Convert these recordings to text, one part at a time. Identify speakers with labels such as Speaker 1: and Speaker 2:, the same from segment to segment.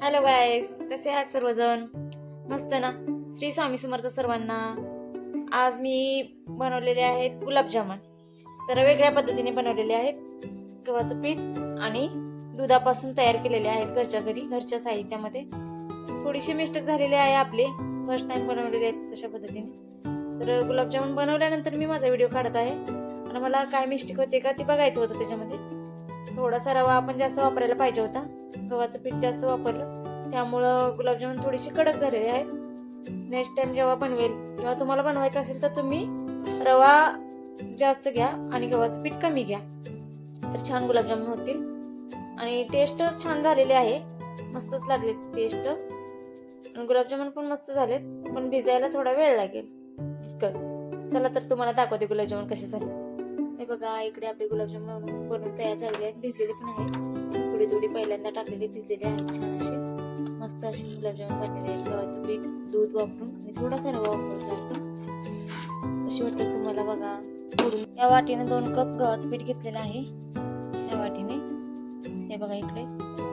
Speaker 1: Hello गाईस, कसे आहात सर्वजण? मस्त ना? श्री स्वामी समर्थ सर्वांना. आज मी बनवलेले आहेत गुलाबजामुन. जरा वेगळ्या पद्धतीने बनवलेले आहेत. गव्हाचं पीठ आणि दुधापासून तयार केलेले आहेत घरच्या घरी, घरच्या साहित्यामध्ये. थोडीशी मिस्टेक झालेली आहे आपली, फर्स्ट टाइम बनवलेले आहेत तशा पद्धतीने. तर गुलाबजामुन बनवल्यानंतर मी माझा व्हिडिओ काढत आहे आणि मला काय मिस्टेक होते का ते बघायचं होतं. त्याच्यामध्ये थोडासा रवा आपण जास्त वापरायला पाहिजे होता. गव्हाचं पीठ जास्त वापरलं त्यामुळं गुलाबजामुन थोडीशी कडक झालेले आहेत. नेक्स्ट टाइम जेव्हा बनवेल किंवा तुम्हाला बनवायचं असेल तर तुम्ही रवा जास्त घ्या आणि गव्हाचं पीठ कमी घ्या, तर छान गुलाबजामुन होतील. आणि टेस्ट छान झालेली आहे, मस्तच लागले टेस्ट. गुलाबजामुन पण मस्त झालेत, पण भिजायला थोडा वेळ लागेल इतकंच. चला तर तुम्हाला दाखवते गुलाबजामुन कसे झाले. हे बघा, इकडे आपले गुलाबजामुन बनवून तयार झालेले आहेत. भिजलेले पण आहेत, थोडी थोडी पहिल्यांदा टाकलेली भिजलेले आहेत. छान असे मस्त असे गुलाबजामुन बनलेले आहेत. गव्हाचं पीठ, दूध वापरून आणि थोडासा रवा वापरला आपण. कशी वाटतात तुम्हाला बघा. थोडून या वाटीने 2 कप गव्हाचं पीठ घेतलेलं आहे. या वाटीने हे बघा इकडे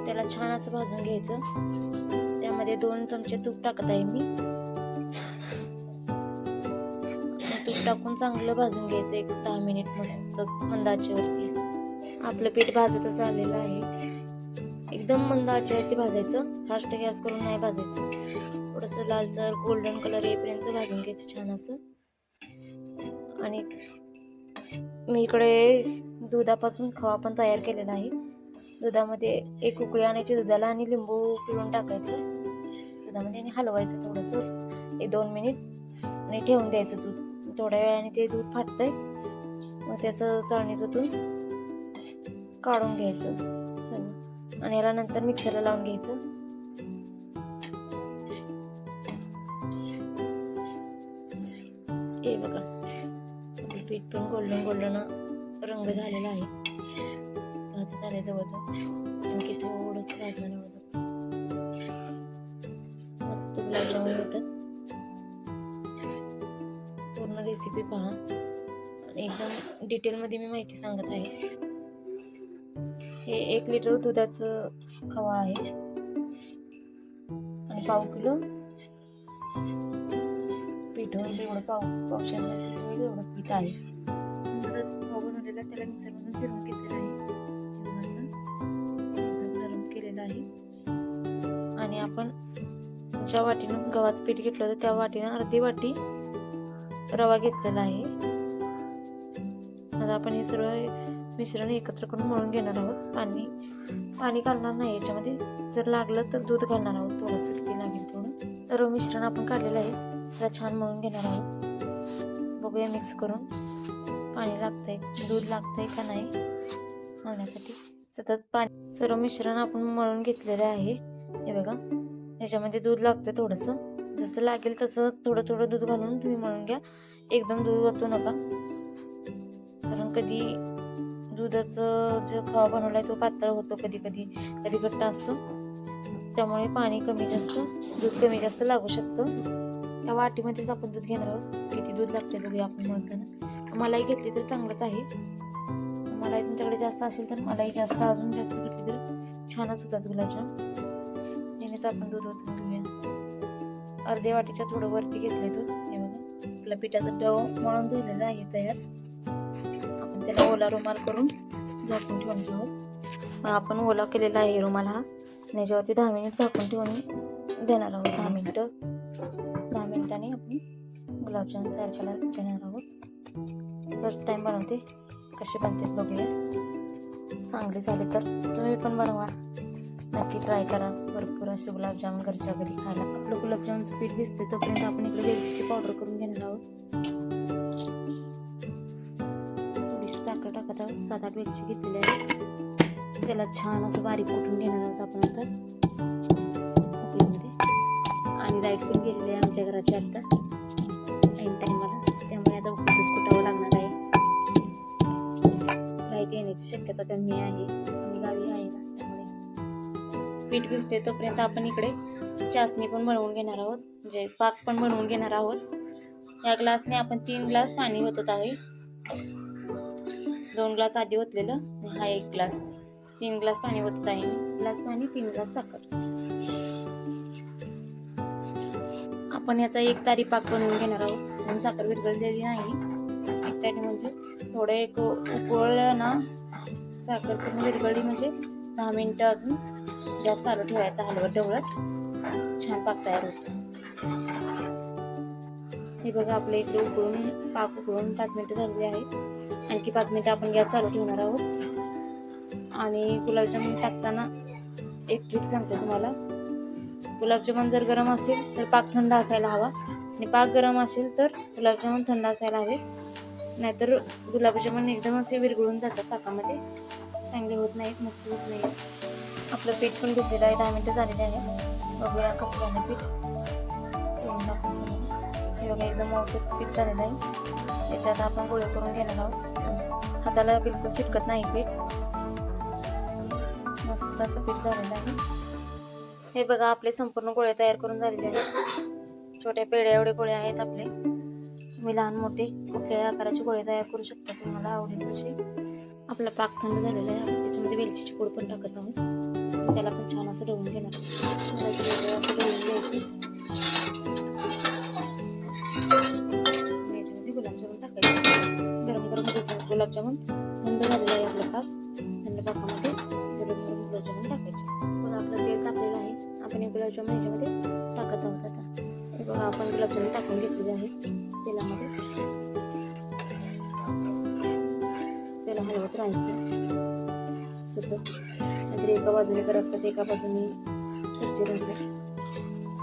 Speaker 1: त्याला छान असं भाजून घ्यायचं. त्यामध्ये 2 चमचे तूप टाकत आहे मी. तूप टाकून चांगलं भाजून घ्यायचं 1-10 मिनिट मस्त मंद आचेवरती. आपलं पीठ भाजतच आलेलं आहे. एकदम मंद आचेवरती भाजायचं, फास्ट गॅस करून नाही भाजायचं. थोडंसं लालसर गोल्डन कलर येईपर्यंत भाजून घ्यायचं छान असं. आणि मी इकडे दुधापासून खवा पण तयार केलेला आहे. दुधामध्ये 1 उकळी आणायची दुधाला आणि लिंबू पिळून टाकायचं दुधामध्ये आणि हलवायचं थोडंसं 1-2 मिनिट आणि ठेवून द्यायचं दूध. थोड्या वेळाने ते दूध फाटतंय, मग त्याचं चाळणीतून काढून घ्यायचं आणि याला नंतर मिक्सरला लावून घ्यायचं. हे बघा, पीठ पण गोल्डन रंग झालेला आहे. भाजत आले जवळजवळ, आणखी थोडंसं भाजलं होतं. मस्त गुलाबजामुन होतात. पूर्ण रेसिपी पहा आणि एकदम डिटेलमध्ये मी माहिती सांगत आहे. हे 1 लिटर दुधाचं खवा आहे आणि 1/2 किलो पीठ होईल. एवढं पावशेर एवढं पीठ आहे. दुधाचं खवा बनवलेला त्याला मिक्सरमधून फिरवून घेतलेलं आहे. एकदम नरम केलेलं आहे. आणि आपण ज्या वाटीनं गव्हाचं पीठ घेतलं होतं त्या वाटीनं अर्धी वाटी रवा घेतलेला आहे. आता आपण हे सर्व मिश्रण एकत्र करून मळून घेणार आहोत. पाणी घालणार नाही याच्यामध्ये. जर लागलं तर दूध घालणार आहोत, थोडंसं किती लागेल थोडं. सर्व मिश्रण आपण काढलेलं आहे, त्याला छान मळून घेणार आहोत. बघूया मिक्स करून पाणी लागतंय, दूध लागतंय का नाही मळण्यासाठी. सतत पाणी. सर्व मिश्रण आपण मळून घेतलेलं आहे. हे बघा, याच्यामध्ये दूध लागतं थोडंसं. जसं लागेल तसं थोडं थोडं दूध घालून तुम्ही मळून घ्या. एकदम दूध ओतू नका, कारण कधी दुधाचं जो खवा बनवलाय तो पातळ होतो, कधी घट्ट असतो. त्यामुळे पाणी कमी जास्त, दूध कमी जास्त लागू शकतं. या वाटीमध्येच आपण दूध घेणार आहोत. किती दूध लागते बघूया आपण मळताना. मलाई घेतली तर चांगलंच आहे. मलाई तुमच्याकडे जास्त असेल तर मलाई जास्त, अजून जास्त घेतली तर छानच होतात गुलाबजाम. नेहमीच आपण दूध ओतून घेऊया. अर्ध्या वाटीच्या थोडं वरती घेतलंय दूध. हे बघा, आपला पिठाचा डो मळून झालेला आहे तयार. आपण त्याला ओला रुमाल करून झाकून ठेवून घेऊ. आपण ओला केलेला आहे रुमाल हा. आणि याच्यावरती 10 मिनिट झाकून ठेवून देणार आहोत. 10 मिनिटांनी आपण गुलाबजाम तयार करायला घेणार आहोत. फर्स्ट टाइम बनवते, कसे बनते बघूया. चांगले झाले तर तुम्ही पण बनवा, नक्की ट्राय करा. भरपूर असे गुलाबजामुन घरच्या घरी खायला. आपलं गुलाबजामुनचं पीठ दिसते तोपर्यंत आपण इकडे वेलचीची पावडर करून घेणार आहोत. थोडीशी साखर टाकत आहोत. 7-8 वेलची घेतलेली आहे. त्याला छान असं बारीक कुटून घेणार आहोत आपण आता उकळीमध्ये. आणि लाईट पण गेलेली आहे आमच्या घराची आता ऐन टाइमला, त्यामुळे आता उकळीतच कुटावं लागणार आहे. लाईट येण्याची शक्यता कमी आहे, आम्ही गावी आहे ना, त्यामुळे. पीठ भिजते तोपर्यंत आपण इकडे चासणी पण बनवून घेणार आहोत, म्हणजे पाक पण बनवून घेणार आहोत. या ग्लासने आपण 3 ग्लास पाणी ओतत आहे. 2 ग्लास आधी ओतलेलं, हा 1 ग्लास. 3 ग्लास पाणी ओतत आहे मी. ग्लास पाणी 3 ग्लास साखर. आपण याचा 1 तारी पाक बनवून घेणार आहोत. म्हणून साखर विरघळलेली नाही. 1 तारी म्हणजे थोडं एक उकळलं ना, साखर पूर्ण विरघळली म्हणजे 10 मिनिटं अजून गॅस चालू ठेवायचा, हलवत ढवळत. छान पाक तयार होतो. हे बघा आपलं इकडे पाक उकळून 5 मिनिटं झालेली आहे. आणखी 5 मिनिटं आपण गॅस चालू ठेवणार आहोत. आणि गुलाबजामुन टाकताना एक ट्रिक सांगते तुम्हाला. गुलाबजामुन जर गरम असेल तर पाक थंड असायला हवा, आणि पाक गरम असेल तर गुलाबजामुन थंड असायला हवे. नाहीतर गुलाबजामुन एकदम असे विरघळून जातात पाकामध्ये, चांगले होत नाहीत, मस्त होत नाहीत. आपलं पीठ पण भिजलेलं आहे, 10 मिनिटं झालेले आहे. बघूया कसं झालं पीठ. हे बघा एकदम मऊसूत पीठ झालेलं आहे. याच्यात आपण गोळे करून घेणार आहोत. हाताला बिलकुल चिटकत नाही पीठ, मस्त असं पीठ झालेलं आहे. हे बघा आपले संपूर्ण गोळे तयार करून झालेले आहेत. छोट्या पेढ्या एवढे गोळे आहेत आपले. तुम्ही लहान मोठे कुठल्याही आकाराचे गोळे तयार करू शकता, तुम्हाला आवडेल तसे. आपला पाक थंड झालेला आहे. आपण त्याच्यामध्ये वेलचीची पूड पण टाकत आहोत. त्याला पण छान असं ढवळून घेणार आहोत. असं ढवळून घ्यायचं. याच्यामध्ये गुलाबजामुन टाकायचे. गरम गरम गुलाबजामुन, थंड झालेला आहे आपला पाक. थंड पाकामध्ये गरम गरम गुलाबजामुन टाकायचे. बघा आपलं तेल तापलेलं आहे. आपण हे गुलाबजामुन याच्यामध्ये टाकत आहोत. आता हे बघा आपण गुलाबजामुन टाकून घेतलेले आहे तेलामध्ये. त्याला हलवत राहायचं सतत, नाहीतर एका बाजूने करपतात, एका बाजूने कच्चे राहतात.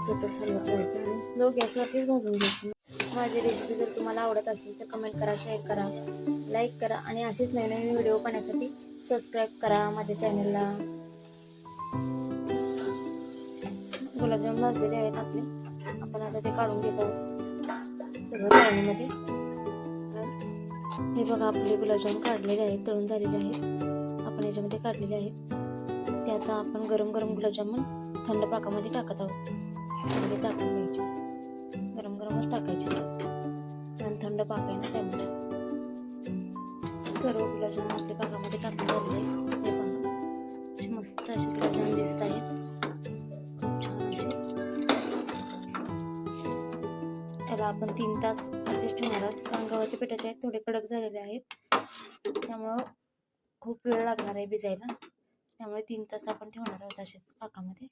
Speaker 1: सतत हलवत राहायचं आणि स्लो गॅसवरतीच भाजून घ्यायची. माझी रेसिपी जर तुम्हाला आवडत असेल तर कमेंट करा, शेअर करा, लाईक करा, आणि असेच नवीन नवीन व्हिडिओ पाहण्यासाठी सबस्क्राईब करा माझ्या चॅनलला. गुलाबजामुन भाजलेले आहेत आपले. आपण आता ते काढून घेतो सगळं चाळणीमध्ये. हे बघा आपले गुलाबजामुन काढलेले आहेत, तळून झालेले आहेत. आपण याच्यामध्ये काढलेले आहेत. ते आता आपण गरम गरम गुलाबजामुन थंड पाकामध्ये टाकत आहोत. चांगले टाकून घ्यायचे, गरम गरमच टाकायचे, आणि थंड पाक आहे ना त्यामुळे. सर्व गुलाबजामुन आपल्या पाकामध्ये टाकून झालेले आहेत. हे बघा मस्त असे गुलाबजामुन दिसत आहेत, खूप छान असे. त्याला आपण 3 तास असेच ठेवणार आहोत, कारण गव्हाच्या पिठाचे आहेत, थोडे कडक झालेले आहेत, त्यामुळं खूप वेळ लागणार आहे भिजायला. त्यामुळे 3 तास आपण ठेवणार आहोत असेच पाकामध्ये.